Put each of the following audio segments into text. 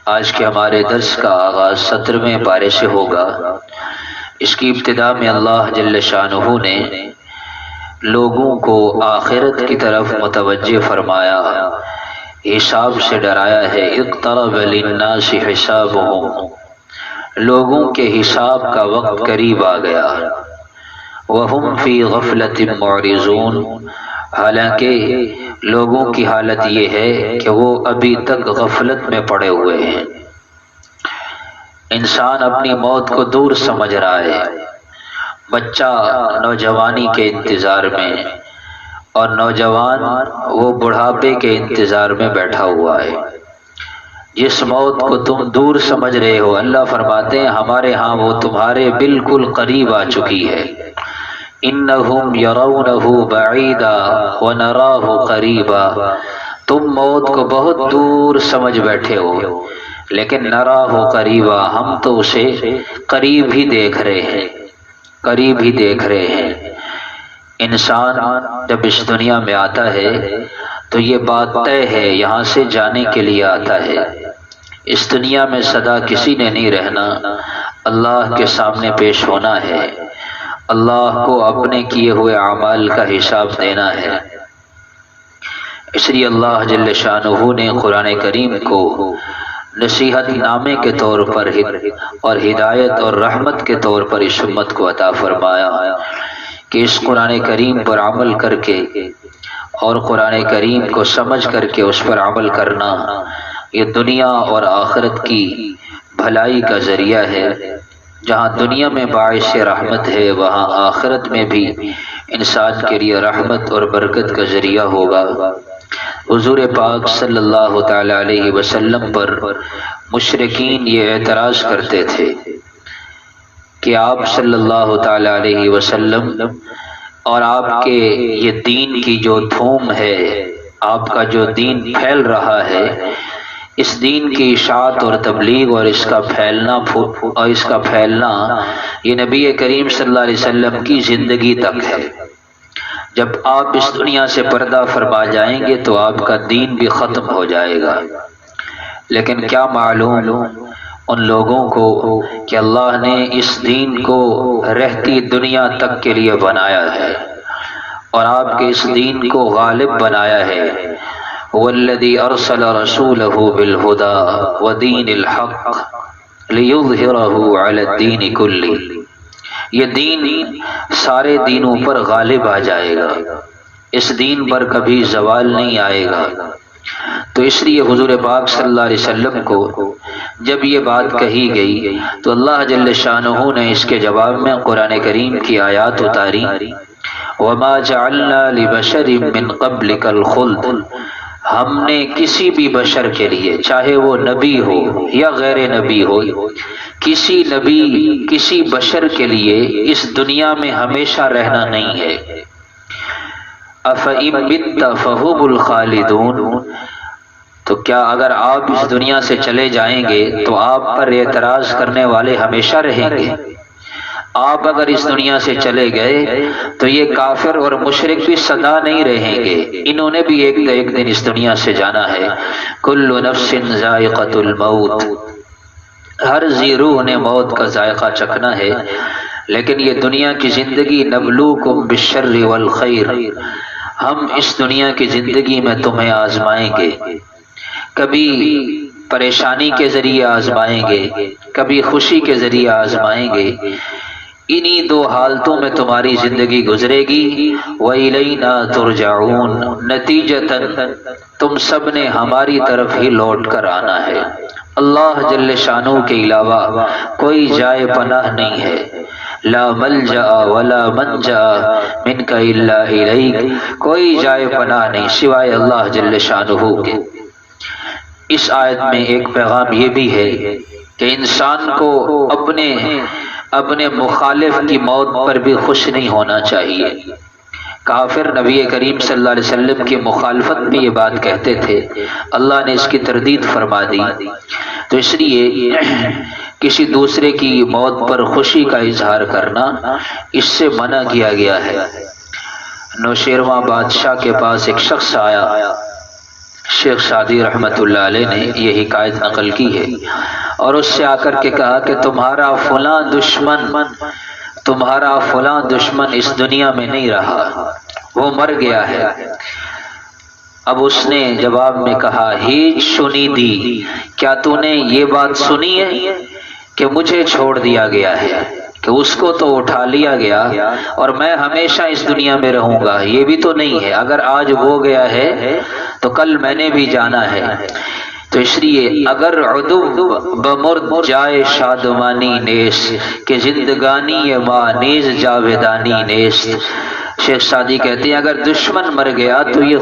آج کے ہمارے درس کا آغاز 17ویں پارے سے ہوگا۔ اس کی ابتدا میں اللہ جل شانہ نے لوگوں کو آخرت کی طرف متوجہ فرمایا، حساب سے ڈرایا ہے۔ اقترب للناس حسابهم، لوگوں کے حساب کا وقت قریب آ گیا۔ وہم فی غفلۃ معرضون، حالانکہ لوگوں کی حالت یہ ہے کہ وہ ابھی تک غفلت میں پڑے ہوئے ہیں۔ انسان اپنی موت کو دور سمجھ رہا ہے۔ بچہ نوجوانی کے انتظار میں اور نوجوان وہ بڑھاپے کے انتظار میں بیٹھا ہوا ہے۔ جس موت کو تم دور سمجھ رہے ہو، اللہ فرماتے ہیں ہمارے ہاں وہ تمہارے بالکل قریب آ چکی ہے۔ انہم یرونہ بعیدا ونراہ قریبا، تم موت کو بہت دور سمجھ بیٹھے ہو، لیکن نراہ قریبا، ہم تو اسے قریب ہی دیکھ رہے ہیں، قریب ہی دیکھ رہے ہیں۔ انسان جب اس دنیا میں آتا ہے تو یہ بات طے ہے، یہاں سے جانے کے لیے آتا ہے۔ اس دنیا میں سدا کسی نے نہیں رہنا، اللہ کے سامنے پیش ہونا ہے، اللہ کو اپنے کیے ہوئے اعمال کا حساب دینا ہے۔ اس لیے اللہ جل شانہ نے قرآن کریم کو نصیحت نامے کے طور پر اور ہدایت اور رحمت کے طور پر اس امت کو عطا فرمایا کہ اس قرآن کریم پر عمل کر کے اور قرآن کریم کو سمجھ کر کے اس پر عمل کرنا، یہ دنیا اور آخرت کی بھلائی کا ذریعہ ہے۔ جہاں دنیا میں باعث رحمت ہے، وہاں آخرت میں بھی انسان کے لیے رحمت اور برکت کا ذریعہ ہوگا۔ حضور پاک صلی اللہ تعالی علیہ وسلم پر مشرکین یہ اعتراض کرتے تھے کہ آپ صلی اللہ تعالی علیہ وسلم اور آپ کے یہ دین کی جو دھوم ہے، آپ کا جو دین پھیل رہا ہے، اس دین کی اشاعت اور تبلیغ اور اس کا پھیلنا یہ نبی کریم صلی اللہ علیہ وسلم کی زندگی تک ہے۔ جب آپ اس دنیا سے پردہ فرما جائیں گے تو آپ کا دین بھی ختم ہو جائے گا۔ لیکن کیا معلوم ان لوگوں کو کہ اللہ نے اس دین کو رہتی دنیا تک کے لیے بنایا ہے اور آپ کے اس دین کو غالب بنایا ہے۔ والذی ارسل رسولہ بالہدی ودین الحق لیظہرہ علی الدین کلہ، یہ دین سارے دینوں پر غالب آ جائے گا، اس دین پر کبھی زوال نہیں آئے گا۔ تو اس لیے حضور پاک صلی اللہ علیہ وسلم کو جب یہ بات کہی گئی تو اللہ جل شانہ نے اس کے جواب میں قرآن کریم کی آیات اتاری۔ وما جعلنا لبشر من قبلک الخلد، ہم نے کسی بھی بشر کے لیے، چاہے وہ نبی ہو یا غیر نبی ہو، کسی نبی کسی بشر کے لیے اس دنیا میں ہمیشہ رہنا نہیں ہے۔ أَفَإِن مِتَّ فَهُمُ الْخَالِدُونَ، تو کیا اگر آپ اس دنیا سے چلے جائیں گے تو آپ پر اعتراض کرنے والے ہمیشہ رہیں گے؟ آپ اگر اس دنیا سے چلے گئے تو یہ کافر اور مشرک بھی سدا نہیں رہیں گے، انہوں نے بھی ایک دن اس دنیا سے جانا ہے۔ کل نفس ذائقۃ الموت، ہر ذی روح نے موت کا ذائقہ چکھنا ہے۔ لیکن یہ دنیا کی زندگی نبلوکم بالشر والخیر، ہم اس دنیا کی زندگی میں تمہیں آزمائیں گے، کبھی پریشانی کے ذریعے آزمائیں گے، کبھی خوشی کے ذریعے آزمائیں گے، انہی دو حالتوں میں تمہاری زندگی گزرے گی۔ وَإِلَيْنَا تُرْجَعُونَ، نتیجتاً تم سب نے ہماری طرف ہی لوٹ کر آنا ہے۔ اللہ جل شانہ کے علاوہ کوئی جائے پناہ نہیں ہے۔ لا ملجأ ولا منجأ منک الا الیک، کوئی جائے پناہ نہیں سوائے اللہ جل شانہ کے۔ اس آیت میں ایک پیغام یہ بھی ہے کہ انسان کو اپنے مخالف کی موت پر بھی خوش نہیں ہونا چاہیے۔ کافر نبی کریم صلی اللہ علیہ وسلم کی مخالفت میں یہ بات کہتے تھے، اللہ نے اس کی تردید فرما دی۔ تو اس لیے کسی دوسرے کی موت پر خوشی کا اظہار کرنا اس سے منع کیا گیا ہے۔ نوشیروان بادشاہ کے پاس ایک شخص آیا شیخ سعدی رحمۃ اللہ علیہ نے یہ حکایت نقل کی ہے اور اس سے آ کر کے کہا کہ تمہارا فلاں دشمن اس دنیا میں نہیں رہا، وہ مر گیا ہے۔ اب اس نے جواب میں کہا، ہیچ سنی دی، کیا تو نے یہ بات سنی ہے کہ مجھے چھوڑ دیا گیا ہے، کہ اس کو تو اٹھا لیا گیا اور میں ہمیشہ اس دنیا میں رہوں گا؟ یہ بھی تو نہیں ہے، اگر آج وہ گیا ہے تو کل میں نے بھی جانا ہے۔ تو اس لیے اگر عدو بمرد جائے شادمانی نیست، کہ زندگانی ماں نیز جاویدانی نیست۔ شیخ سعدی کہتے ہیں اگر دشمن مر گیا تو یہ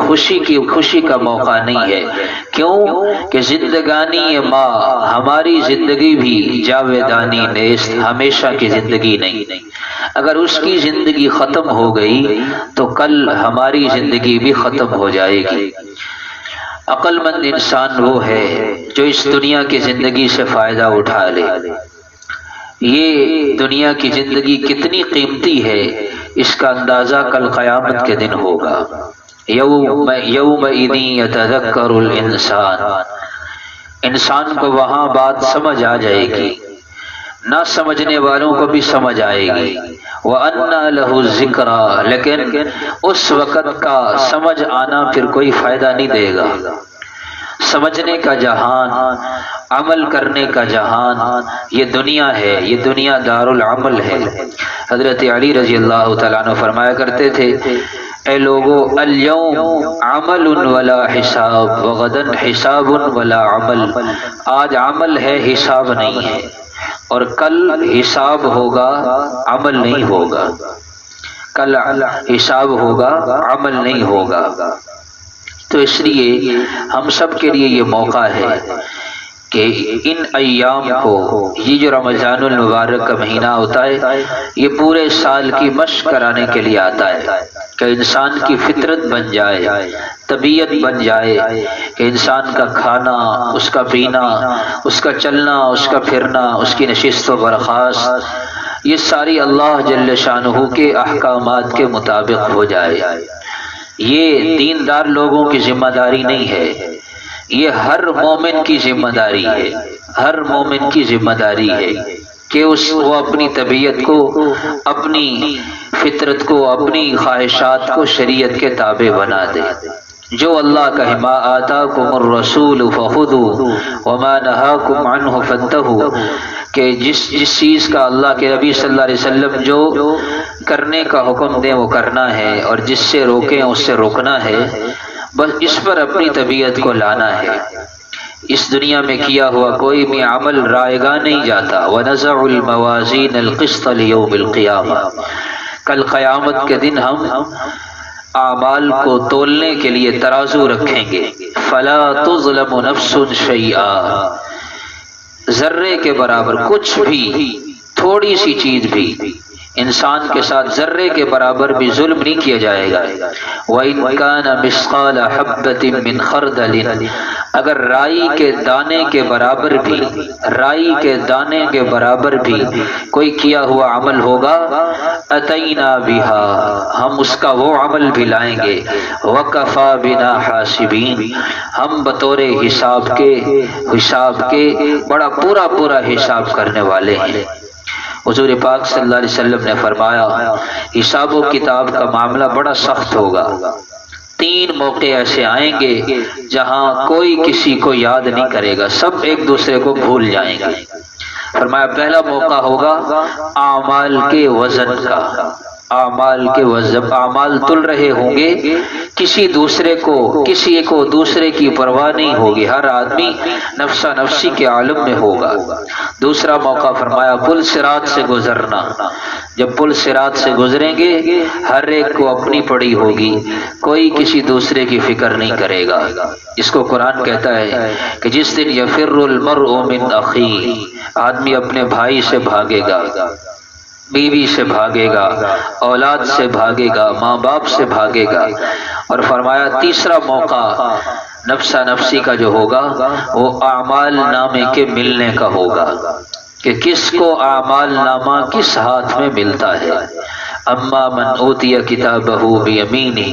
خوشی کا موقع نہیں ہے۔ کیوں کہ زندگانی ماں، ہماری زندگی بھی جاویدانی نیست، ہمیشہ کی زندگی نہیں۔ اگر اس کی زندگی ختم ہو گئی تو کل ہماری زندگی بھی ختم ہو جائے گی۔ عقل مند انسان وہ ہے جو اس دنیا کی زندگی سے فائدہ اٹھا لے۔ یہ دنیا کی زندگی کتنی قیمتی ہے اس کا اندازہ کل قیامت کے دن ہوگا۔ یومئذ یتذکر الانسان، انسان کو وہاں بات سمجھ آ جائے گی، نہ سمجھنے والوں کو بھی سمجھ آئے گی۔ وَأَنَّى لَهُ الذِّكْرَى، لیکن اس وقت کا سمجھ آنا پھر کوئی فائدہ نہیں دے گا۔ سمجھنے کا جہان، عمل کرنے کا جہان، یہ دنیا ہے، یہ دنیا دار العمل ہے۔ حضرت علی رضی اللہ تعالیٰ عنہ فرمایا کرتے تھے، اے لوگو، اليوم عمل ولا حساب وغدا حساب ولا عمل، آج عمل ہے حساب نہیں ہے، اور کل حساب ہوگا عمل نہیں ہوگا، کل حساب ہوگا عمل نہیں ہوگا۔ تو اس لیے ہم سب کے لیے یہ موقع ہے کہ ان ایام کو، یہ جو رمضان المبارک کا مہینہ ہوتا ہے، یہ پورے سال کی مشق کرانے کے لیے آتا ہے کہ انسان کی فطرت بن جائے، طبیعت بن جائے، کہ انسان کا کھانا، اس کا پینا، اس کا چلنا، اس کا پھرنا، اس کی نشست و برخاست، یہ ساری اللہ جل شانہ کے احکامات کے مطابق ہو جائے۔ یہ دیندار لوگوں کی ذمہ داری نہیں ہے، یہ ہر مومن کی ذمہ داری ہے، ہر مومن کی ذمہ داری ہے کہ وہ اپنی طبیعت کو، اپنی فطرت کو، اپنی خواہشات کو شریعت کے تابع بنا دے۔ جو اللہ کا ما آتاکم الرسول فخذوا وما نہاکم عنہ فانتہوا، کہ جس چیز کا اللہ کے نبی صلی اللہ علیہ وسلم جو کرنے کا حکم دیں وہ کرنا ہے، اور جس سے روکیں اس سے روکنا ہے، بس اس پر اپنی طبیعت کو لانا ہے۔ اس دنیا میں کیا ہوا کوئی بھی عمل رائے گاہ نہیں جاتا۔ وَنَزَعُ الْمَوَازِينَ الْقِسْطَ لِيَوْمِ الْقِيَامَةِ، کل قیامت کے دن ہم اعمال کو تولنے کے لیے ترازو رکھیں گے۔ فَلَا تُظْلَمُ نَفْسٌ شَيْئًا، ذرے کے برابر کچھ بھی، تھوڑی سی چیز بھی انسان کے ساتھ ذرے کے برابر بھی ظلم نہیں کیا جائے گا۔ وَإِن كَانَ مِثْقَالَ حَبَّةٍ مِّنْ خَرْدَلٍ، اگر رائی کے دانے کے برابر بھی، رائی کے دانے کے برابر بھی کوئی کیا ہوا عمل ہوگا، أَتَيْنَا بِهَا، ہم اس کا وہ عمل بھی لائیں گے۔ وَكَفَى بِنَا حَاسِبِينَ، ہم بطور حساب کے بڑا پورا حساب کرنے والے ہیں۔ حضور پاک صلی اللہ علیہ وسلم نے فرمایا، حساب و کتاب کا معاملہ بڑا سخت ہوگا۔ 3 موقع ایسے آئیں گے جہاں کوئی کسی کو یاد نہیں کرے گا، سب ایک دوسرے کو بھول جائیں گے۔ فرمایا پہلا موقع ہوگا اعمال کے وزن کا، اعمال کے وزن، اعمال تل رہے ہوں گے، کسی کو دوسرے کی پرواہ نہیں ہوگی، ہر آدمی نفسا نفسی کے عالم میں ہوگا۔ دوسرا موقع فرمایا پل صراط سے گزرنا، جب پل صراط سے گزریں گے ہر ایک کو اپنی پڑی ہوگی، کوئی کسی دوسرے کی فکر نہیں کرے گا۔ اس کو قرآن کہتا ہے کہ جس دن یفر المرء من اخیہ، آدمی اپنے بھائی سے بھاگے گا، بیوی سے بھاگے گا، اولاد سے بھاگے گا، ماں باپ سے بھاگے گا۔ اور فرمایا تیسرا موقع نفسا نفسی کا جو ہوگا وہ اعمال نامے کے ملنے کا ہوگا، کہ کس کو اعمال نامہ کس ہاتھ میں ملتا ہے۔ اما من اوتی کتابہ بیمینہ،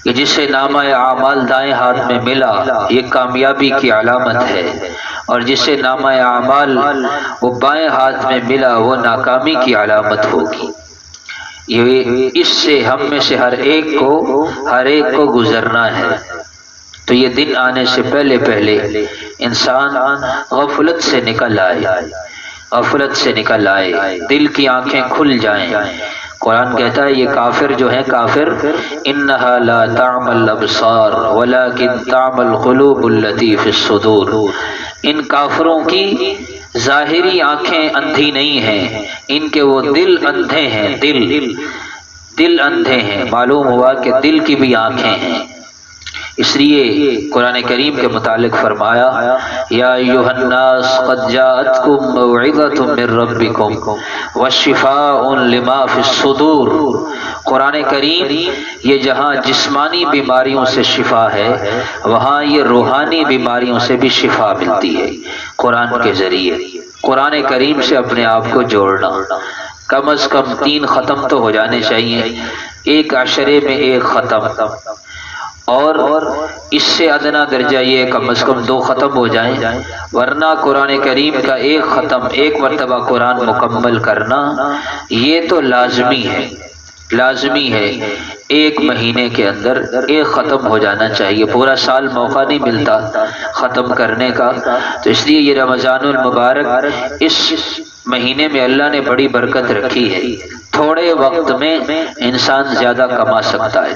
کہ جسے نامہ اعمال دائیں ہاتھ میں ملا یہ کامیابی کی علامت ہے، اور جسے نامہ اعمال وہ بائیں ہاتھ میں ملا وہ ناکامی کی علامت ہوگی۔ یہ اس سے ہم میں سے ہر ایک کو گزرنا ہے۔ تو یہ دن آنے سے پہلے پہلے انسان غفلت سے نکل آئے، دل کی آنکھیں کھل جائیں۔ قرآن کہتا ہے یہ کافر جو ہیں، کافر انہا لا تعمی الابصار ولکن تعمی القلوب التی فی الصدور، ان کافروں کی ظاہری آنکھیں اندھی نہیں ہیں، ان کے وہ دل اندھے ہیں، دل اندھے ہیں۔ معلوم ہوا کہ دل کی بھی آنکھیں ہیں۔ اس لیے قرآن کریم کے متعلق فرمایا یا ایھا الناس قد جاءتکم موعظۃ من ربکم وشفاء لما فی الصدور۔ قرآن کریم یہ جہاں جسمانی بیماریوں سے شفا ہے، وہاں یہ روحانی بیماریوں سے بھی شفا ملتی ہے۔ قرآن کے ذریعے قرآن کریم سے اپنے آپ کو جوڑنا، کم از کم 3 ختم تو ہو جانے چاہیے، ایک عشرے میں 1 ختم، اور اس سے ادنا درجہ یہ کم از کم 2 ختم ہو جائیں، ورنہ قرآن کریم کا 1 ختم، 1 مرتبہ قرآن مکمل کرنا یہ تو لازمی ہے۔ 1 مہینے کے اندر 1 ختم ہو جانا چاہیے، پورا سال موقع نہیں ملتا ختم کرنے کا۔ تو اس لیے یہ رمضان المبارک اس مہینے میں اللہ نے بڑی برکت رکھی ہے، تھوڑے وقت میں انسان زیادہ کما سکتا ہے۔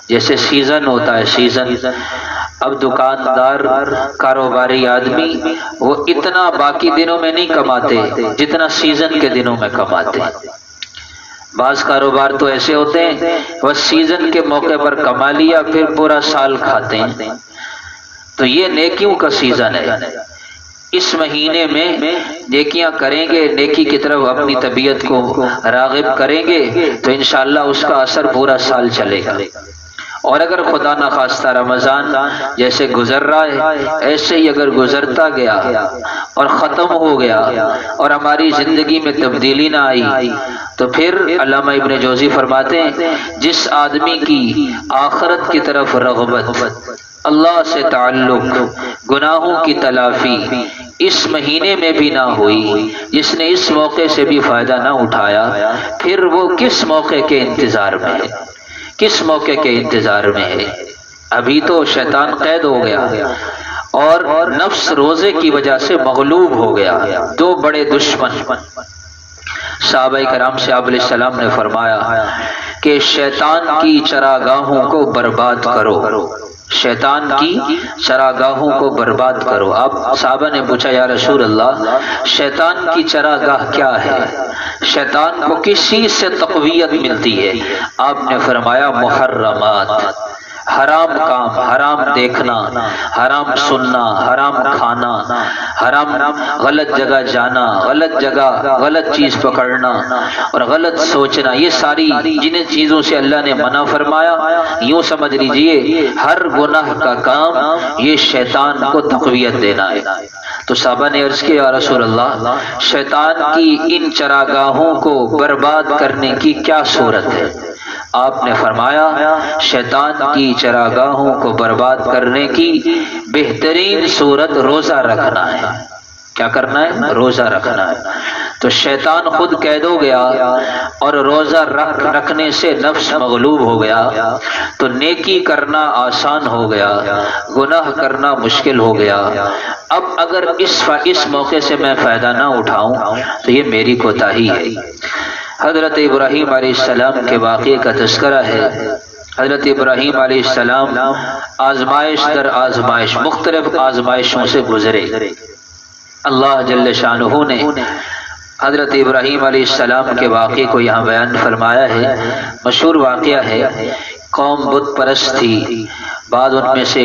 جیسے سیزن ہوتا ہے، سیزن، اب دکاندار کاروباری آدمی وہ اتنا باقی دنوں میں نہیں کماتے جتنا سیزن کے دنوں میں کماتے ہیں۔ بعض کاروبار تو ایسے ہوتے ہیں وہ سیزن کے موقع پر کما لیا پھر پورا سال کھاتے ہیں۔ تو یہ نیکیوں کا سیزن ہے، اس مہینے میں نیکیاں کریں گے، نیکی کی طرف اپنی طبیعت کو راغب کریں گے تو انشاءاللہ اس کا اثر پورا سال چلے گا۔ اور اگر خدا نخواستہ رمضان جیسے گزر رہا ہے ایسے ہی اگر گزرتا گیا اور ختم ہو گیا اور ہماری زندگی میں تبدیلی نہ آئی تو پھر علامہ ابن جوزی فرماتے ہیں جس آدمی کی آخرت کی طرف رغبت، اللہ سے تعلق، گناہوں کی تلافی اس مہینے میں بھی نہ ہوئی، جس نے اس موقع سے بھی فائدہ نہ اٹھایا، پھر وہ کس موقع کے انتظار میں ہے؟ کس موقع کے انتظار میں ہے؟ ابھی تو شیطان قید ہو گیا اور نفس روزے کی وجہ سے مغلوب ہو گیا۔ 2 بڑے دشمن صحابہ کرام سے آپ علیہ السلام نے فرمایا کہ شیطان کی چراگاہوں کو برباد کرو، شیطان کی چراگاہوں کو برباد کرو۔ اب صحابہ نے پوچھا یا رسول اللہ شیطان کی چراگاہ کیا ہے؟ شیطان کو کس چیز سے تقویت ملتی ہے؟ آپ نے فرمایا محرمات، حرام کام، حرام دیکھنا، حرام سننا، حرام کھانا، حرام غلط جگہ جانا، غلط جگہ غلط چیز پکڑنا اور غلط سوچنا، یہ ساری جن چیزوں سے اللہ نے منع فرمایا، یوں سمجھ لیجئے ہر گناہ کا کام یہ شیطان کو تقویت دینا ہے۔ تو صحابہ نے عرض کیا یا رسول اللہ شیطان کی ان چراگاہوں کو برباد کرنے کی کیا صورت ہے؟ آپ نے فرمایا شیطان کی چراگاہوں کو برباد کرنے کی بہترین صورت روزہ رکھنا ہے۔ کیا کرنا ہے؟ روزہ رکھنا ہے۔ تو شیطان خود قید ہو گیا اور روزہ رکھنے سے نفس مغلوب ہو گیا تو نیکی کرنا آسان ہو گیا، گناہ کرنا مشکل ہو گیا۔ اب اگر اس موقع سے میں فائدہ نہ اٹھاؤں تو یہ میری کوتاہی ہے۔ حضرت ابراہیم علیہ السلام کے واقعے کا تذکرہ ہے۔ حضرت ابراہیم علیہ السلام آزمائش در آزمائش، مختلف آزمائشوں سے گزرے۔ اللہ جل شانہ نے حضرت ابراہیم علیہ السلام کے واقعے کو یہاں بیان فرمایا ہے۔ مشہور واقعہ ہے، قوم بت پرست تھی، بعد ان میں سے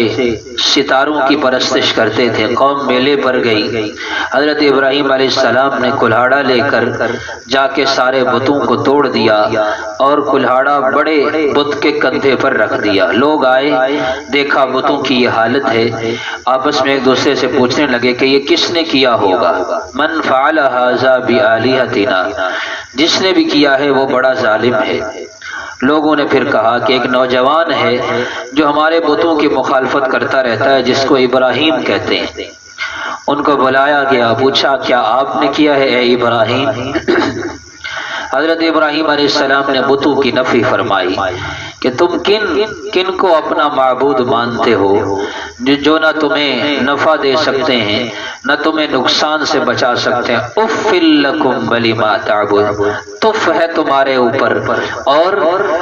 ستاروں کی پرستش کرتے تھے۔ قوم میلے پر گئی، حضرت ابراہیم علیہ السلام نے کلہاڑا لے کر جا کے سارے بتوں کو توڑ دیا اور کلہاڑا بڑے بت کے کندھے پر رکھ دیا۔ لوگ آئے، دیکھا بتوں کی یہ حالت ہے، آپس میں ایک دوسرے سے پوچھنے لگے کہ یہ کس نے کیا ہوگا؟ من فعل ھذا بآلہتنا، جس نے بھی کیا ہے وہ بڑا ظالم ہے۔ لوگوں نے پھر کہا کہ ایک نوجوان ہے جو ہمارے بتوں کی مخالفت کرتا رہتا ہے، جس کو ابراہیم کہتے ہیں۔ ان کو بلایا گیا، پوچھا کیا آپ نے کیا ہے اے ابراہیم؟ حضرت ابراہیم علیہ السلام نے بتوں کی نفی فرمائی کہ تم کن کو اپنا معبود مانتے ہو جو نہ تمہیں نفع دے سکتے ہیں نہ تمہیں نقصان سے بچا سکتے ہیں۔ اف لکم ولما تعبد، تف ہے تمہارے اوپر اور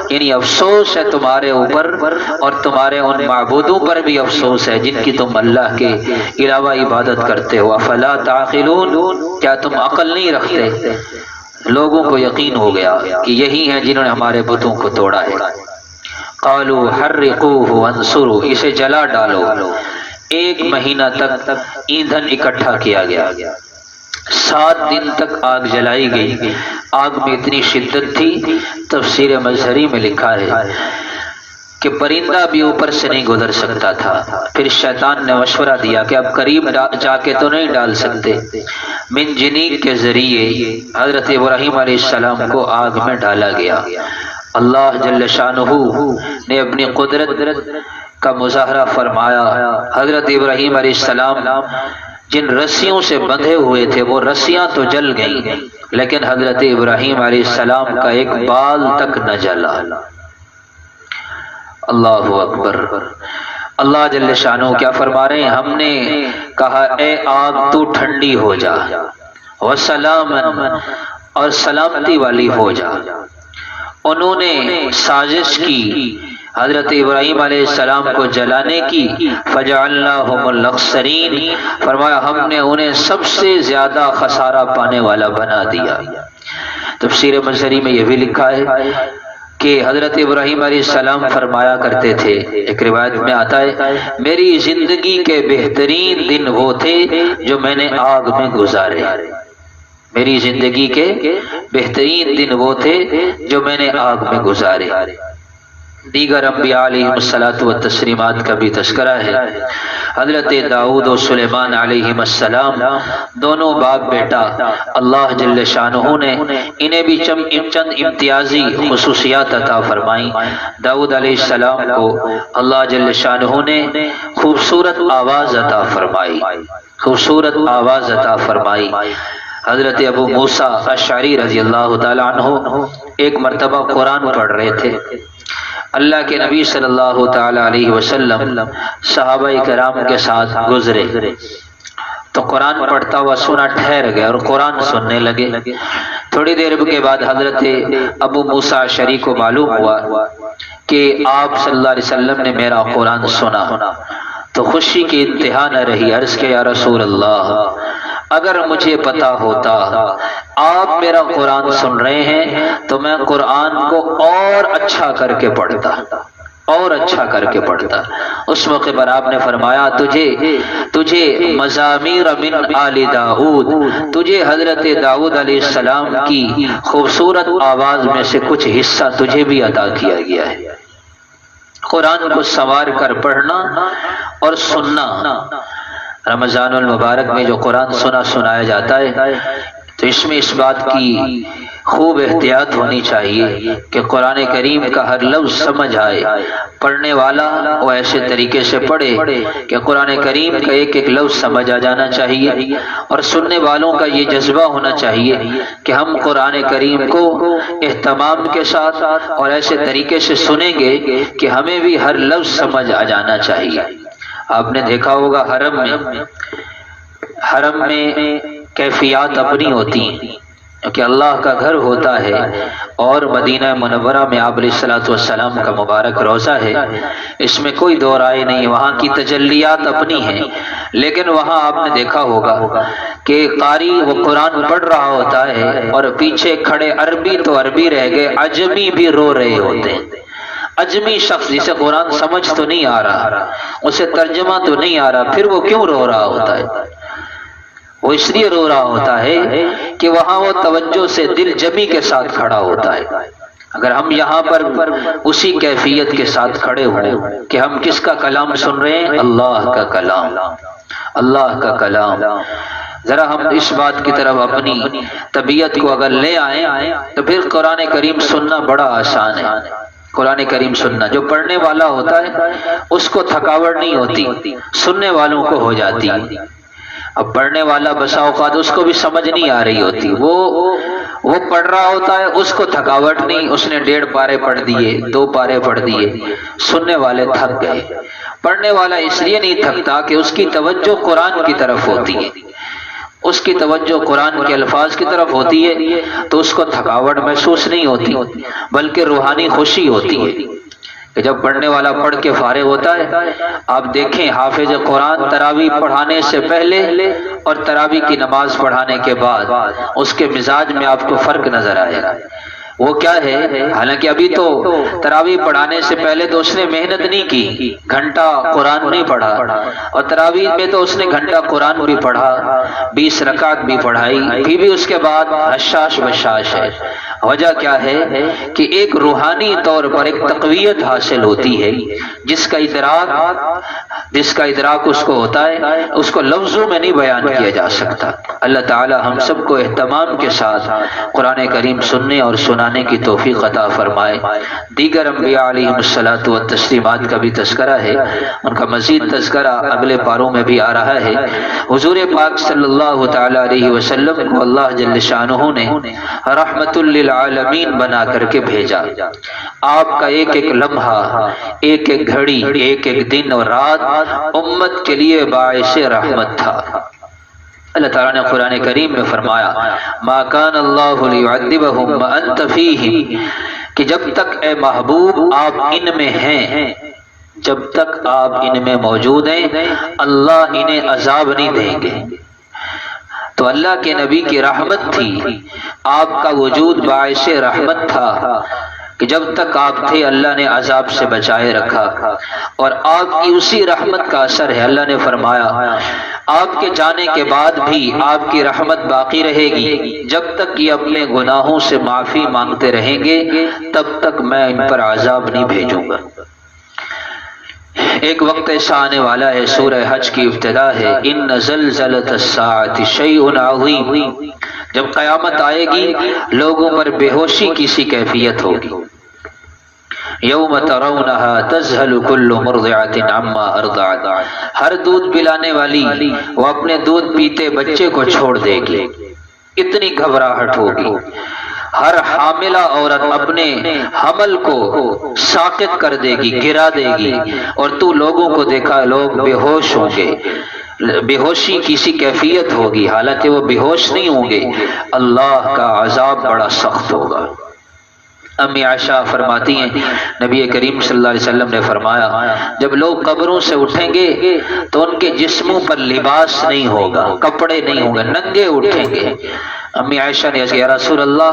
یعنی افسوس ہے تمہارے اوپر اور تمہارے ان معبودوں پر بھی افسوس ہے جن کی تم اللہ کے علاوہ عبادت کرتے ہو۔ افلا تعقلون، کیا تم عقل نہیں رکھتے؟ لوگوں کو یقین ہو گیا کہ یہی ہیں جنہوں نے ہمارے بتوں کو توڑا ہے۔ قالوا حرقوه وانصروا، اسے جلا ڈالو۔ 1 مہینہ تک ایندھن اکٹھا کیا گیا، 7 دن تک آگ جلائی گئی۔ آگ میں اتنی شدت تھی، تفسیر مظہری میں لکھا ہے کہ پرندہ بھی اوپر سے نہیں گزر سکتا تھا۔ پھر شیطان نے مشورہ دیا کہ اب قریب جا کے تو نہیں ڈال سکتے، من جنیق کے ذریعے حضرت ابراہیم علیہ السلام کو آگ میں ڈالا گیا۔ اللہ جل شانہ نے اپنی قدرت کا مظاہرہ فرمایا۔ حضرت ابراہیم علیہ السلام جن رسیوں سے بندھے ہوئے تھے وہ رسیاں تو جل گئیں، لیکن حضرت ابراہیم علیہ السلام کا ایک بال تک نہ جلا۔ اللہ اکبر۔ اللہ جل شانہ کیا فرما رہے ہیں؟ ہم نے کہا اے آگ تو ٹھنڈی ہو جا، وسلامًا، اور سلامتی والی ہو جا۔ انہوں نے سازش کی حضرت ابراہیم علیہ السلام کو جلانے کی، فجعلناہم الاخسرین، فرمایا ہم نے انہیں سب سے زیادہ خسارہ پانے والا بنا دیا۔ تفسیر مظہری میں یہ بھی لکھا ہے کہ حضرت ابراہیم علیہ السلام فرمایا کرتے تھے، ایک روایت میں آتا ہے، میری زندگی کے بہترین دن وہ تھے جو میں نے آگ میں گزارے۔ میری زندگی کے بہترین دن وہ تھے جو میں نے آگ میں گزارے۔ دیگر انبیاء علیہ الصلوۃ والتسلیمات کا بھی تذکرہ ہے۔ حضرت داؤد و سلیمان علیہ السلام دونوں باپ بیٹا، اللہ جل شانہ نے انہیں بھی چند امتیازی خصوصیات عطا فرمائیں۔ داؤد علیہ السلام کو اللہ جل شانہ نے خوبصورت آواز عطا فرمائی، خوبصورت آواز عطا فرمائی۔ حضرت ابو موسیٰ اشعری رضی اللہ تعالیٰ عنہ ایک مرتبہ قرآن پڑھ رہے تھے۔ اللہ کے نبی صلی اللہ تعالیٰ علیہ وسلم صحابہ کرام کے ساتھ گزرے تو قرآن پڑھتا ہوا سنا، ٹھہر گئے اور قرآن سننے لگے۔ تھوڑی دیر کے بعد حضرت ابو موسیٰ اشعری کو معلوم ہوا کہ آپ صلی اللہ علیہ وسلم نے میرا قرآن سنا، تو خوشی کی انتہا نہ رہی، عرض کہ یا رسول اللہ، اگر مجھے پتا ہوتا آپ میرا قرآن سن رہے ہیں تو میں قرآن کو اور اچھا کر کے پڑھتا، اور اچھا کر کے پڑھتا۔ اس موقع پر آپ نے فرمایا تجھے مزامیر من آل داؤد، تجھے حضرت داؤد علیہ السلام کی خوبصورت آواز میں سے کچھ حصہ تجھے بھی عطا کیا گیا ہے۔ قرآن کو سنوار کر پڑھنا اور سننا، رمضان المبارک میں جو قرآن سنایا جاتا ہے تو اس میں اس بات کی خوب احتیاط ہونی چاہیے کہ قرآن کریم کا ہر لفظ سمجھ آئے، پڑھنے والا وہ ایسے طریقے سے پڑھے کہ قرآن کریم کا ایک ایک لفظ سمجھ آ جانا چاہیے، اور سننے والوں کا یہ جذبہ ہونا چاہیے کہ ہم قرآن کریم کو اہتمام کے ساتھ اور ایسے طریقے سے سنیں گے کہ ہمیں بھی ہر لفظ سمجھ آ جانا چاہیے۔ آپ نے دیکھا ہوگا حرم میں کیفیات اپنی ہوتی ہیں کہ اللہ کا گھر ہوتا ہے، اور مدینہ منورہ میں آپ علیہ الصلوۃ والسلام کا مبارک روضہ ہے، اس میں کوئی دو رائے نہیں، وہاں کی تجلیات اپنی ہیں، لیکن وہاں آپ نے دیکھا ہوگا کہ قاری وہ قرآن پڑھ رہا ہوتا ہے اور پیچھے کھڑے عربی تو عربی رہ گئے، عجمی بھی رو رہے ہوتے ہیں۔ عجمی شخص جسے قرآن سمجھ تو نہیں آ رہا، اسے ترجمہ تو نہیں آ رہا، پھر وہ کیوں رو رہا ہوتا ہے؟ وہ اس لیے رو رہا ہوتا ہے کہ وہاں وہ توجہ سے دل جمی کے ساتھ کھڑا ہوتا ہے۔ اگر ہم یہاں پر اسی کیفیت کے ساتھ کھڑے ہوں کہ ہم کس کا کلام سن رہے ہیں؟ اللہ کا کلام، اللہ کا کلام، ذرا ہم اس بات کی طرف اپنی طبیعت کو اگر لے آئیں تو پھر قرآن کریم سننا بڑا آسان ہے۔ قرآن کریم سننا۔ جو پڑھنے والا ہوتا ہے اس کو تھکاوٹ نہیں ہوتی، سننے والوں کو ہو جاتی ہے۔ اب پڑھنے والا بسا اوقات اس کو بھی سمجھ نہیں آ رہی ہوتی، وہ پڑھ رہا ہوتا ہے، اس کو تھکاوٹ نہیں، اس نے 1.5 پارے پڑھ دیے، 2 پارے پڑھ دیے، سننے والے تھک گئے۔ پڑھنے والا اس لیے نہیں تھکتا کہ اس کی توجہ قرآن کی طرف ہوتی ہے، اس کی توجہ قرآن کے الفاظ کی طرف ہوتی ہے تو اس کو تھکاوٹ محسوس نہیں ہوتی، بلکہ روحانی خوشی ہوتی ہے کہ جب پڑھنے والا پڑھ کے فارغ ہوتا ہے۔ آپ دیکھیں حافظ قرآن تراویح پڑھانے سے پہلے اور تراویح کی نماز پڑھانے کے بعد اس کے مزاج میں آپ کو فرق نظر آئے گا۔ وہ کیا ہے، حالانکہ ابھی تو تراویح پڑھانے سے پہلے تو اس نے محنت نہیں کی، گھنٹہ قرآن نہیں پڑھا، اور تراویح میں تو اس نے گھنٹہ قرآن بھی پڑھا، 20 رکعت بھی پڑھائی، پھر بھی اس کے بعد حشاش بشاش ہے۔ وجہ کیا ہے کہ ایک روحانی طور پر ایک تقویت حاصل ہوتی ہے، جس کا ادراک اس کو ہوتا ہے، اس کو لفظوں میں نہیں بیان کیا جا سکتا۔ اللہ تعالی ہم سب کو اہتمام کے ساتھ قرآن کریم سننے اور سنانے کی توفیق عطا فرمائے۔ دیگر انبیاء علیہم الصلاۃ والتسلیمات کا بھی تذکرہ ہے، ان کا مزید تذکرہ اگلے پاروں میں بھی آ رہا ہے۔ حضور پاک صلی اللہ تعالی علیہ وسلم کو اللہ جل شانہ نے رحمت للعالمین بنا کر کے بھیجا۔ آپ کا ایک ایک لمحہ، ایک ایک گھڑی، ایک ایک دن اور رات امت کے لیے باعث رحمت تھا۔ اللہ تعالیٰ نے قرآن کریم میں فرمایا ما کان اللہ لیعذبہم وانت فیہم، کہ جب تک اے محبوب آپ ان میں ہیں، جب تک آپ ان میں موجود ہیں اللہ انہیں عذاب نہیں دیں گے۔ تو اللہ کے نبی کی رحمت تھی، آپ کا وجود باعث رحمت تھا کہ جب تک آپ تھے اللہ نے عذاب سے بچائے رکھا، اور آپ کی اسی رحمت کا اثر ہے۔ اللہ نے فرمایا آپ کے جانے کے بعد بھی آپ کی رحمت باقی رہے گی، جب تک یہ اپنے گناہوں سے معافی مانگتے رہیں گے تب تک میں ان پر عذاب نہیں بھیجوں گا۔ ایک وقت ایسا آنے والا ہے، سورہ حج کی ابتدا ہے، ان زلزلۃ الساعۃ شیء عظیم، جب قیامت آئے گی لوگوں پر بے ہوشی کی سی کیفیت ہوگی۔ یوم ترونہا تذہل کل مرضعۃ عما ارضعت، ہر دودھ پلانے والی وہ اپنے دودھ پیتے بچے کو چھوڑ دے گی، اتنی گھبراہٹ ہوگی۔ ہر حاملہ عورت اپنے حمل کو ساقط کر دے گی، گرا دے گی، اور تو لوگوں کو دیکھا لوگ بے ہوش ہوں گے، بے ہوشی کسی کیفیت ہوگی، حالانکہ وہ بے ہوش نہیں ہوں گے۔ اللہ کا عذاب بڑا سخت ہوگا۔ امی عائشہ فرماتی ہیں نبی کریم صلی اللہ علیہ وسلم نے فرمایا جب لوگ قبروں سے اٹھیں گے تو ان کے جسموں پر لباس نہیں ہوگا، کپڑے نہیں ہوں گے، ننگے اٹھیں گے۔ امی عائشہ نے کہا یا رسول اللہ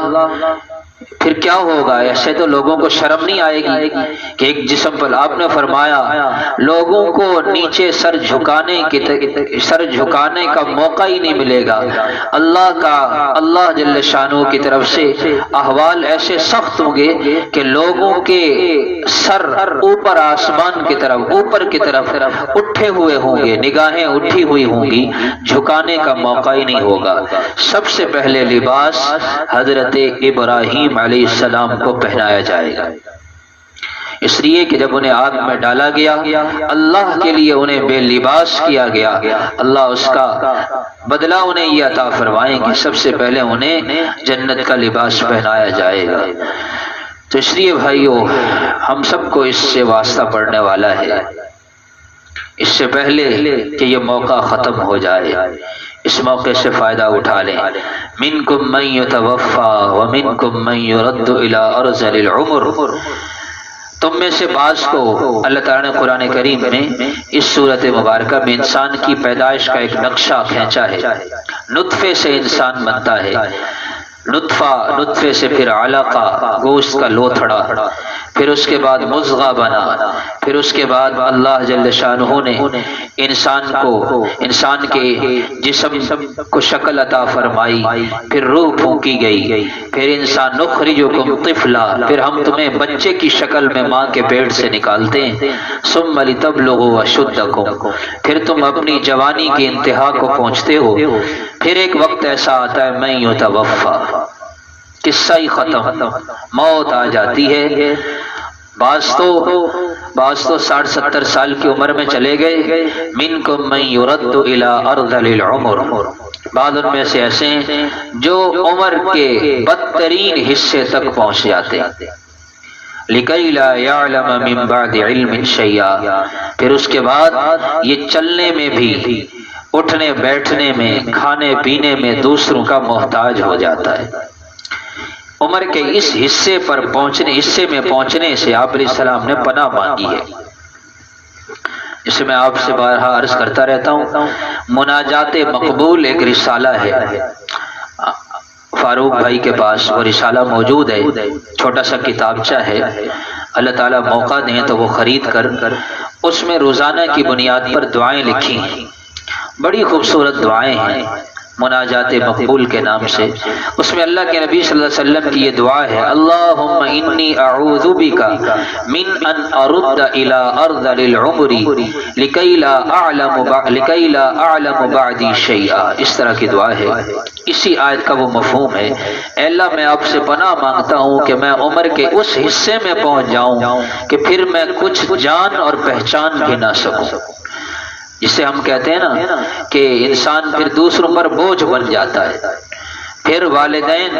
پھر کیا ہوگا؟ ایسے تو لوگوں کو شرم نہیں آئے گی کہ ایک جسم پر؟ آپ نے فرمایا لوگوں کو نیچے سر جھکانے کا موقع ہی نہیں ملے گا۔ اللہ جل شانہ کی طرف سے احوال ایسے سخت ہوں گے کہ لوگوں کے سر اوپر آسمان کی طرف، اوپر کی طرف اٹھے ہوئے ہوں گے، نگاہیں اٹھی ہوئی ہوں گی، جھکانے کا موقع ہی نہیں ہوگا۔ سب سے پہلے لباس حضرت ابراہیم علیہ السلام کو پہنایا جائے گا، اس لیے کہ جب انہیں آگ میں ڈالا گیا اللہ کے لیے انہیں بے لباس کیا گیا، اللہ اس کا بدلہ انہیں یہ عطا فرمائیں گے، سب سے پہلے انہیں جنت کا لباس پہنایا جائے گا۔ تو اس لیے بھائیو ہم سب کو اس سے واسطہ پڑنے والا ہے، اس سے پہلے کہ یہ موقع ختم ہو جائے اس موقع سے فائدہ اٹھا لیں۔ منکم من یتوفا ومنکم من یرد الی ارذل العمر، تم میں سے بعض کو اللہ تعالیٰ نے قرآن کریم میں اس صورت مبارکہ میں انسان کی پیدائش کا ایک نقشہ کھینچا ہے۔ نطفے سے انسان بنتا ہے، نطفے سے پھر علقہ گوشت کا لوتھڑا، پھر اس کے بعد مضغہ بنا، پھر اس کے بعد اللہ جل شانہ نے انسان کے جسم کو شکل عطا فرمائی، پھر روح پھونکی گئی، پھر انسان نخرجکم طفلا، پھر ہم تمہیں بچے کی شکل میں ماں کے پیٹ سے نکالتے ہیں، ثم لتبلغوا اشدکم، پھر تم اپنی جوانی کی انتہا کو پہنچتے ہو، پھر ایک وقت ایسا آتا ہے من یتوفا، قصہ ہی ختم، موت آ جاتی ہے، بعض تو 60-70 سال کی عمر میں چلے گئے، منکم من یرد الی ارذل العمر، بعض ان میں سے ایسے ہیں جو عمر کے بدترین حصے تک پہنچ جاتے ہیں، لکی لا یعلم من بعد علم شیئا، پھر اس کے بعد یہ چلنے میں بھی، اٹھنے بیٹھنے میں، کھانے پینے میں دوسروں کا محتاج ہو جاتا ہے۔ عمر کے اس حصے میں پہنچنے سے آپ علیہ السلام نے پناہ مانگی ہے، جسے میں آپ سے بارہا عرض کرتا رہتا ہوں۔ مناجات مقبول ایک رسالہ ہے، فاروق بھائی کے پاس وہ رسالہ موجود ہے، چھوٹا سا کتابچہ ہے، اللہ تعالیٰ موقع دیں تو وہ خرید کر اس میں روزانہ کی بنیاد پر دعائیں لکھی ہیں، بڑی خوبصورت دعائیں ہیں مناجات مقبول کے نام سے۔ اس میں اللہ کے نبی صلی اللہ علیہ وسلم کی یہ دعا ہے، اللہم انی اعوذ بک من ان ارد الی ارذل العمر لکی لا اعلم بعدی شیئا، اس طرح کی دعا ہے۔ اسی آیت کا وہ مفہوم ہے، اے اللہ میں آپ سے پناہ مانگتا ہوں کہ میں عمر کے اس حصے میں پہنچ جاؤں کہ پھر میں کچھ جان اور پہچان بھی نہ سکوں، جسے ہم کہتے ہیں نا کہ انسان پھر دوسروں پر بوجھ بن جاتا ہے۔ پھر والدین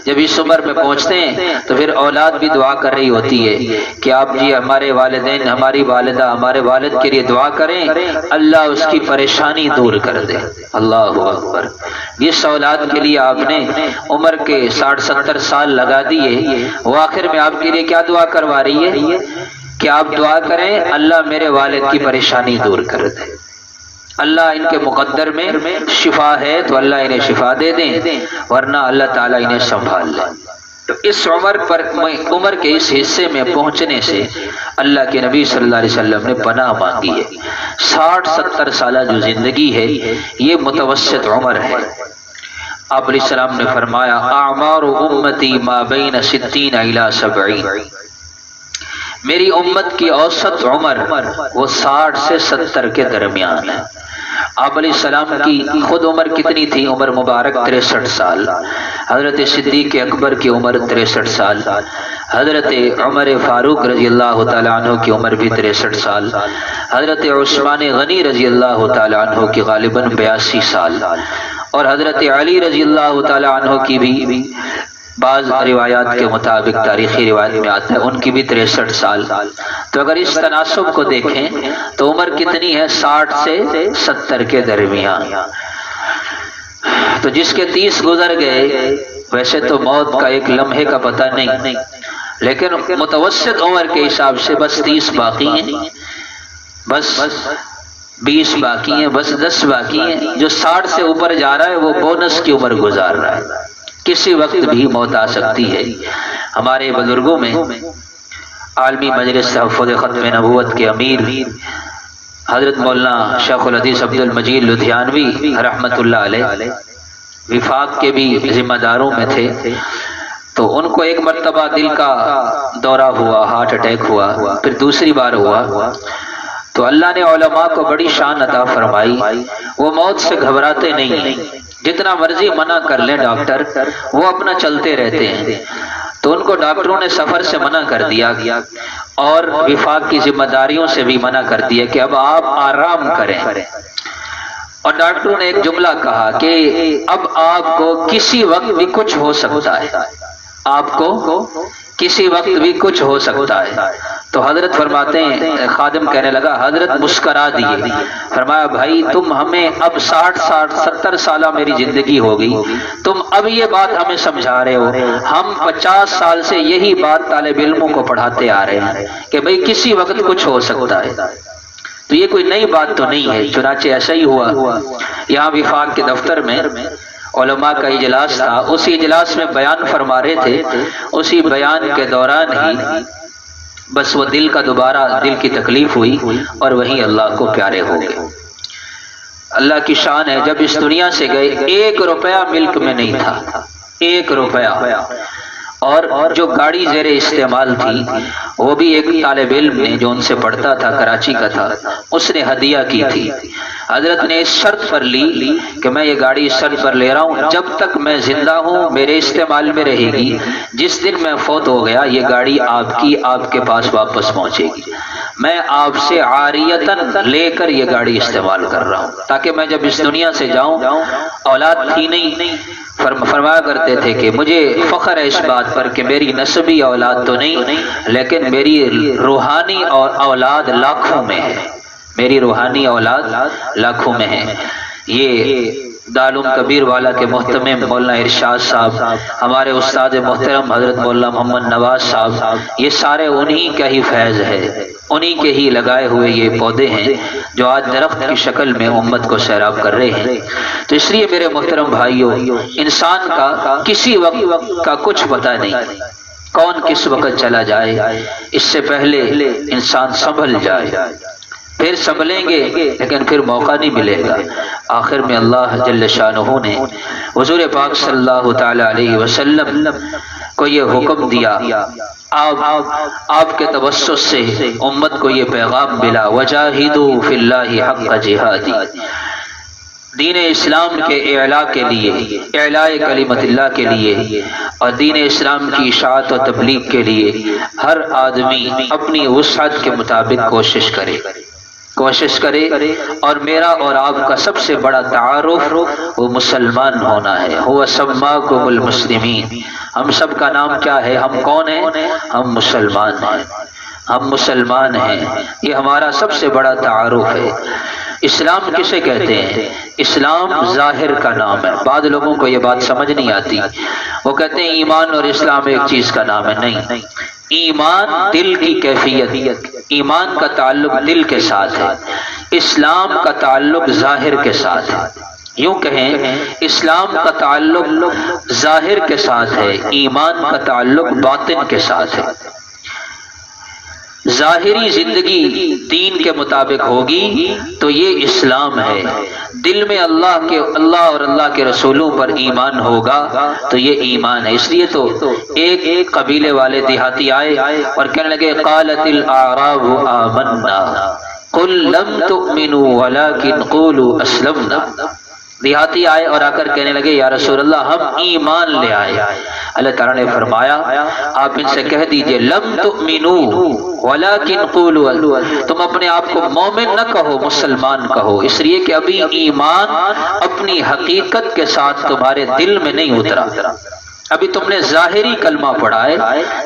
جب اس عمر میں پہنچتے ہیں تو پھر اولاد بھی دعا کر رہی ہوتی ہے کہ آپ جی ہمارے والدین، ہماری والدہ، ہمارے والد کے لیے دعا کریں، اللہ اس کی پریشانی دور کر دے۔ اللہ اکبر! جس اولاد کے لیے آپ نے عمر کے 60-70 سال لگا دیے، وہ آخر میں آپ کے لیے کیا دعا کروا رہی ہے کہ آپ دعا کریں اللہ میرے والد کی پریشانی دور کر دے، اللہ ان کے مقدر میں شفا ہے تو اللہ انہیں شفا دے دیں، ورنہ اللہ تعالیٰ انہیں سنبھال لے۔ تو اس عمر کے اس حصے میں پہنچنے سے اللہ کے نبی صلی اللہ علیہ وسلم نے پناہ مانگی ہے۔ 60-70 سالہ جو زندگی ہے یہ متوسط عمر ہے۔ آپ علیہ السلام نے فرمایا، اعمار امتی ما بین 60 الی 70، میری امت کی اوسط عمر وہ 60 سے 70 کے درمیان ہے۔ آپ علیہ السلام کی خود عمر کتنی تھی؟ عمر مبارک 63 سال، حضرت صدیق اکبر کی عمر 63 سال، حضرت عمر فاروق رضی اللہ تعالیٰ عنہ کی عمر بھی 63 سال، حضرت عثمان غنی رضی اللہ تعالیٰ عنہ کی غالباً 82 سال، اور حضرت علی رضی اللہ تعالیٰ عنہ کی بھی بعض روایات کے مطابق، تاریخی روایت میں آتا ہے ان کی بھی 63 سال۔ تو اگر اس تناسب کو دیکھیں تو عمر کتنی ہے؟ 60 سے 70 کے درمیان۔ تو جس کے 30 گزر گئے، ویسے تو موت کا ایک لمحے کا پتہ نہیں، لیکن متوسط عمر کے حساب سے بس 30 باقی ہیں، بس 20 باقی ہیں، بس 10 باقی ہیں۔ جو 60 سے اوپر جا رہا ہے وہ بونس کی عمر گزار رہا ہے، کسی وقت بھی موت آ سکتی ہے۔ ہمارے بزرگوں میں عالمی مجلس تحفظ ختم نبوت کے امیر حضرت مولانا شیخ الحدیث عبد المجید لدھیانوی رحمت اللہ علیہ وفاق کے بھی ذمہ داروں میں تھے۔ تو ان کو ایک مرتبہ دل کا دورہ ہوا، ہارٹ اٹیک ہوا، پھر دوسری بار ہوا، تو اللہ نے علماء کو بڑی شان عطا فرمائی، وہ موت سے گھبراتے نہیں ہیں، جتنا مرضی منع کر لیں ڈاکٹر، وہ اپنا چلتے رہتے ہیں۔ تو ان کو ڈاکٹروں نے سفر سے منع کر دیا اور وفاق کی ذمہ داریوں سے بھی منع کر دیا کہ اب آپ آرام کریں، اور ڈاکٹروں نے ایک جملہ کہا کہ اب آپ کو کسی وقت بھی کچھ ہو سکتا ہے، آپ کو کسی وقت بھی کچھ ہو سکتا ہے۔ تو حضرت فرماتے ہیں، خادم کہنے لگا، حضرت مسکرا دیے، فرمایا بھائی تم ہمیں اب 60-70 سالہ میری زندگی ہو گئی، تم اب یہ بات ہمیں سمجھا رہے ہو، ہم 50 سال سے یہی بات طالب علموں کو پڑھاتے آ رہے ہیں کہ بھئی کسی وقت کچھ ہو سکتا ہے۔ تو یہ کوئی نئی بات تو نہیں ہے، چنانچہ ایسا ہی ہوا۔ یہاں وفاق کے دفتر میں علماء کا اجلاس تھا، اسی اجلاس میں بیان فرما رہے تھے، اسی بیان کے دوران ہی بس وہ دوبارہ دل کی تکلیف ہوئی اور وہیں اللہ کو پیارے ہو گئے۔ اللہ کی شان ہے، جب اس دنیا سے گئے 1 روپیہ ملک میں نہیں تھا، 1 روپیہ، اور جو گاڑی زیر استعمال تھی وہ بھی ایک طالب علم نے جو ان سے پڑھتا تھا، کراچی کا تھا، اس نے ہدیہ کی تھی۔ حضرت نے اس شرط پر لی کہ میں یہ گاڑی اس شرط پر لے رہا ہوں جب تک میں زندہ ہوں میرے استعمال میں رہے گی، جس دن میں فوت ہو گیا یہ گاڑی آپ کی آپ کے پاس واپس پہنچے گی، میں آپ سے عاریتاً لے کر یہ گاڑی استعمال کر رہا ہوں تاکہ میں جب اس دنیا سے جاؤں، اولاد تھی نہیں، فرمایا کرتے تھے کہ مجھے فخر ہے اس بات پر کہ میری نسبی اولاد تو نہیں لیکن میری روحانی اور اولاد لاکھوں میں ہے، میری روحانی اولاد لاکھوں میں ہے۔ یہ دارالعلوم کبیر والا کے محتمم مولانا ارشاد صاحب، ہمارے استاد محترم حضرت مولانا محمد نواز صاحب، یہ سارے انہی کا ہی فیض ہے، انہی کے ہی لگائے ہوئے یہ پودے ہیں جو آج درخت کی شکل میں امت کو سیراب کر رہے ہیں۔ تو اس لیے میرے محترم بھائیوں، انسان کا کسی وقت کا کچھ پتہ نہیں، کون کس وقت چلا جائے، اس سے پہلے انسان سنبھل جائے، پھر سنبھلیں گے لیکن پھر موقع نہیں ملے گا۔ آخر میں اللہ جل شانہ نے حضور پاک صلی اللہ تعالی علیہ وسلم کو یہ حکم دیا، آپ کے توسط سے امت کو یہ پیغام ملا، وجاہدوا فی اللہ حق جہادی، دین اسلام کے اعلاء کے لیے، اعلاء کلمت اللہ کے لیے اور دین اسلام کی اشاعت و تبلیغ کے لیے ہر آدمی اپنی وسعت کے مطابق کوشش کرے اور میرا اور آپ کا سب سے بڑا تعارف وہ مسلمان ہونا ہے۔ هو سماکم المسلمین، ہم سب کا نام کیا ہے؟ ہم کون ہیں؟ ہم مسلمان ہیں، ہم مسلمان ہیں، یہ ہمارا سب سے بڑا تعارف ہے۔ اسلام کسے کہتے ہیں؟ اسلام ظاہر کا نام ہے، بعض لوگوں کو یہ بات سمجھ نہیں آتی، وہ کہتے ہیں ایمان اور اسلام ایک چیز کا نام ہے۔ نہیں، ایمان دل کی کیفیت، ایمان کا تعلق دل کے ساتھ ہے، اسلام کا تعلق ظاہر کے ساتھ ہے۔ یوں کہیں اسلام کا تعلق ظاہر کے ساتھ ہے، ایمان کا تعلق باطن کے ساتھ ہے۔ ظاہری زندگی دین کے مطابق ہوگی تو یہ اسلام ہے، دل میں اللہ اور اللہ کے رسولوں پر ایمان ہوگا تو یہ ایمان ہے۔ اس لیے تو ایک قبیلے والے دیہاتی آئے اور کہنے لگے قالت الاعراب آمنا قل لم تؤمنوا ولكن قولوا اسلمنا، دیہاتی آئے اور آ کر کہنے لگے یا رسول اللہ ہم ایمان لے آئے۔ اللہ تعالیٰ نے فرمایا آپ ان سے کہہ دیجئے لم تؤمنوا ولكن قولوا، تم اپنے آپ کو مومن نہ کہو، مسلمان کہو، اس لیے کہ ابھی ایمان اپنی حقیقت کے ساتھ تمہارے دل میں نہیں اترا، ابھی تم نے ظاہری کلمہ پڑھا ہے،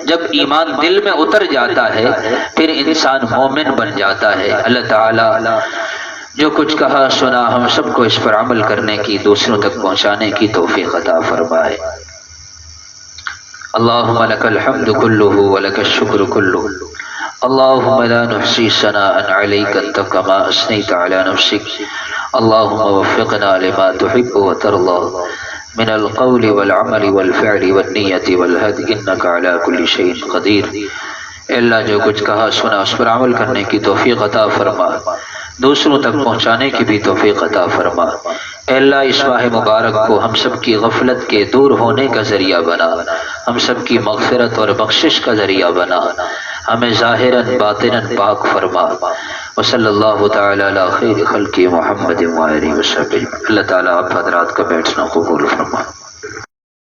جب ایمان دل میں اتر جاتا ہے پھر انسان مومن بن جاتا ہے۔ اللہ تعالیٰ جو کچھ کہا سنا ہم سب کو اس پر عمل کرنے کی، دوسروں تک پہنچانے کی توفیق عطا فرمائے۔ اللہم لک الحمد کلہ ولک الشکر کلہ، اللہم لا نحصی ثناء علیک انت کما اثنیت علی نفسک، اللہم وفقنا لما تحب وترضى من القول والعمل والفعل والنیت والہد انک علی کل شیء قدیر۔ اے اللہ جو کچھ کہا سنا اس پر عمل کرنے کی توفیق عطا فرما، دوسروں تک پہنچانے کی بھی توفیق عطا فرما۔ اے اللہ اس ماہ مبارک کو ہم سب کی غفلت کے دور ہونے کا ذریعہ بنا، ہم سب کی مغفرت اور بخشش کا ذریعہ بنا، ہمیں ظاہراً باطناً پاک فرما۔ وصلی اللہ تعالی علی خیر خلق محمد وآلہ وسلم۔ اللہ تعالیٰ آپ حضرات کا بیٹھنا قبول فرما۔